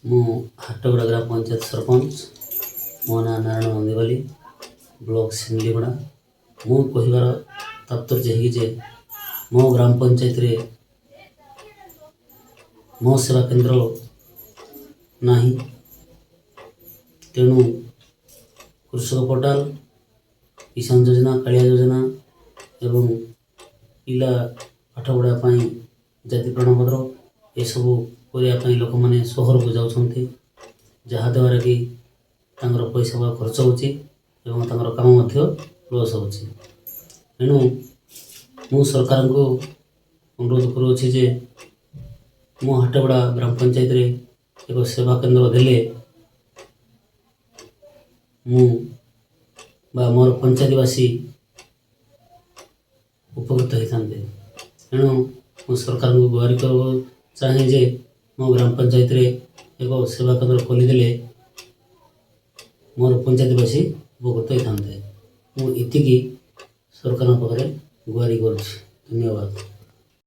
ମୁଁ ହାଟଗଡ଼ା ଗ୍ରାମ ପଞ୍ଚାୟତ ସରପଞ୍ଚ। ମୋ ନାଁ ନାରାୟଣ ମନ୍ଦିବାଲି, ବ୍ଲକ ସିମଲିଗୁଡ଼ା। ମୁଁ କହିବାର ତାତ୍ପର୍ଯ୍ୟ ଏହି ଯେ ମୋ ଗ୍ରାମ ପଞ୍ଚାୟତରେ ମୋ ସେବା କେନ୍ଦ୍ର ନାହିଁ। ତେଣୁ କୃଷକ ପୋର୍ଟାଲ, କିଷାନ ଯୋଜନା, କାଳିଆ ଯୋଜନା ଏବଂ ପିଲା ପାଠ ପଢ଼ିବା ପାଇଁ ଜାତି ପ୍ରମାଣପତ୍ର ଏସବୁ କରିବା ପାଇଁ ଲୋକମାନେ ସହରକୁ ଯାଉଛନ୍ତି, ଯାହାଦ୍ୱାରା କି ତାଙ୍କର ପଇସା ଖର୍ଚ୍ଚ ହେଉଛି ଏବଂ ତାଙ୍କର କାମ ମଧ୍ୟ ଲସ୍ ହେଉଛି। ଏଣୁ ମୁଁ ସରକାରଙ୍କୁ ଅନୁରୋଧ କରୁଅଛି ଯେ ମୋ ହାଟଗଡ଼ା ଗ୍ରାମ ପଞ୍ଚାୟତରେ ଏକ ସେବା କେନ୍ଦ୍ର ଦେଲେ ମୁଁ ବା ମୋର ପଞ୍ଚାୟତବାସୀ ଉପକୃତ ହୋଇଥାନ୍ତେ। ଏଣୁ ମୁଁ ସରକାରଙ୍କୁ ଗୁହାରି କରିବାକୁ ଚାହେଁ ଯେ ମୋ ଗ୍ରାମ ପଞ୍ଚାୟତରେ ଏକ ସେବା କେନ୍ଦ୍ର ଖୋଲିଦେଲେ ମୋର ପଞ୍ଚାୟତବାସୀ ଉପକୃତ ହୋଇଥାନ୍ତେ। ମୁଁ ଏତିକି ସରକାରଙ୍କ ପାଖରେ ଗୁହାରି କରୁଛି। ଧନ୍ୟବାଦ।